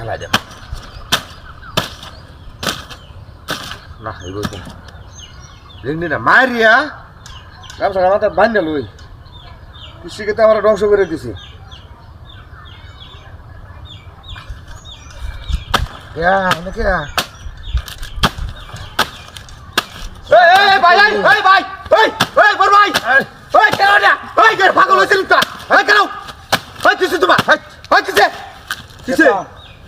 হালা দেব না এগো তো রেংনি না মারিয়া গামছা মাথা বান্ধা লই কৃষিকে তো আমরা ধ্বংস করে দিছি নাকি ভাই ভাই ভাই বড় ভাই কেন না পাগল হয়েছিল কেন কিসে তোমার কিসে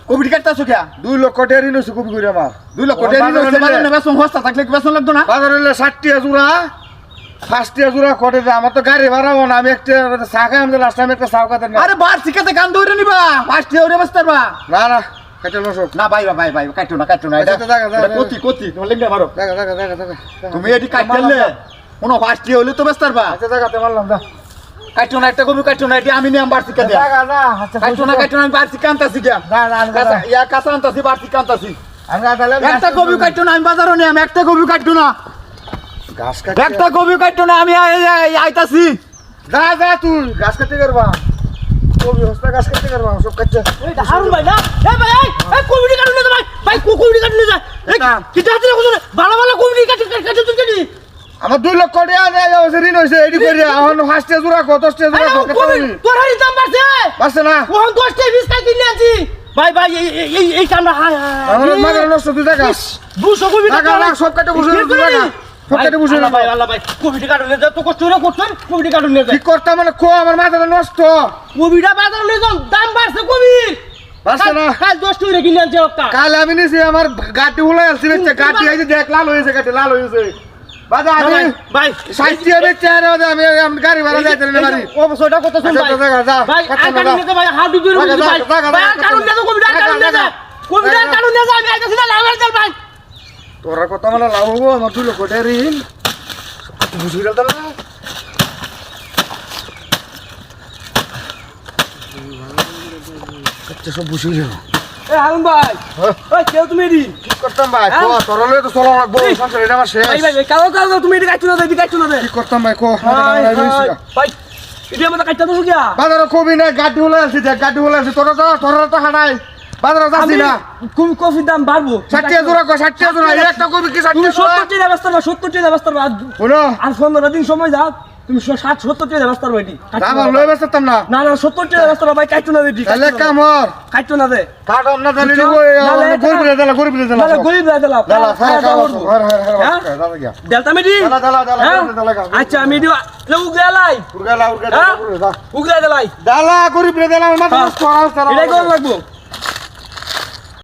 কোভিড কাটতে আছো কে 2 লক্ষ টাকা ঋণ হয়েছে কোভিড করে আমার 2 লক্ষ টাকা ঋণ হয়েছে বাজারে বেসন হস্তা থাকলে কি বেসন লাগতো না বাজারে 60 জোড়া 5 জোড়া কটে আমার তো গাড়ি ভাড়াবো না আমি একটা চা খাই আমি লাস্ট টাইম একটা চা খাতে না আরে বার শিখাতে গান ধরে নিবা 5 টাকা বেচতে পারবা না না কাটো না সব না ভাই কাটো না এটা কতি তুমি লেঙ্গা মারো দেখা তুমি এটি কাটলে কোন 5 টাকা হইলে তো বেচতে পারবা আচ্ছা জায়গাতে মারলাম দা কাটো না একটা কবি কাটো না এটি আমি নিয়ে বার শিখা দে কাটো না আমি বার শিখা আনতাছি কে ইয়া কাঁচা আনতাছি বার শিখা আনতাছি একটা কবি কাটো না আমি বাজারও নিয়ে আমি একটা কবি কাটো না গাছ কাটতে একটা কবি কাটো না আমি আইতাছি যা তুই গাছ কাটতে করবা কবি হস্তা গাছ কাটতে করবা সব কাটছে এই হারুন ভাই না এই কবি কাটু না ভাই কবি কাটু না যা কি যাচ্ছে না কোন ভালো কবি কাটে তুই কেনি আমার 2 লক্ষ টাকা দেয়া ঋণ হইছে এডি করে এখন 5 টাকা জোড়া কত 10 টাকা জোড়া কত তোর হারি দাম বাড়ছে না ওহন 10 টাকা 20 টাকা কিনে আছি ভাই এই কামড়া আমার মাগর নষ্ট তুই টাকা 200 কবি টাকা সব কাটে বসে টাকা ফকেটে বসে ভাই আল্লাহ ভাই কবিটা কাটুন যা তো কষ্ট করে করছেন কবিটা কাটুন যা কি করতে মানে কো আমার মাথাটা নষ্ট কবিটা বাজার লই যাও দাম বাড়ছে কবি বাড়ছে না কাল 10 টাকা কিনে আনছে একটা কাল আমি নিছি আমার গাটি হুলাই আছে বেচে গাটি আইছে দেখ লাল হইছে গাটি লাল হইছে বাজা আমি ভাই 60 টাকা বেচে আমি গাড়ি ভাড়া যাইতে না বাড়ি ও বছরটা কত শুন ভাই ভাই কাটুন নিতে ভাই হাত দুই ভাই কাটুন নিতে কবিটা কাটুন নিতে কবিটা কাটুন নিতে আমি আইতাছি না লাভ চল ভাই তোরা কত মানে লাভ হবো আমার 2 লক্ষ টাকা ঋণ বুঝি গেল না কত সব বুঝি গেল এ হারুন ভাই ওই কেউ তুমি এডি কি করতাম ভাই তোরা লয়ে তো চলো লাগবো সংসার এটা আমার শেষ ভাই কালো তুমি এডি কাটছো না কি করতাম ভাই কো ভাই এডি আমাদের কাটতে তো গিয়া বাজারে কবি না গাডি হলে আছে তোরা তো হাঁটাই বাজারে যাচ্ছি না কোন কফির দাম বাড়বো 60 জোড়া একটা কবি কি 60 জোড়া 70 টাকা বেচতে না 70 টাকা বেচতে না বলো আর 15 দিন সময় যাও তুমি 60 70 টাকা বেচতে পারবে দাম লই বেচতাম না না 70 টাকা বেচতে ভাই কাটতো না দিদি তাহলে কামর কাটতো না দে কাটম না জানি গরিব দে দেলতা মেডি আচ্ছা আমি দিও উগলা লাই দালা গরিব রে দালা মাথা নষ্ট করা এটা কোন লাগবো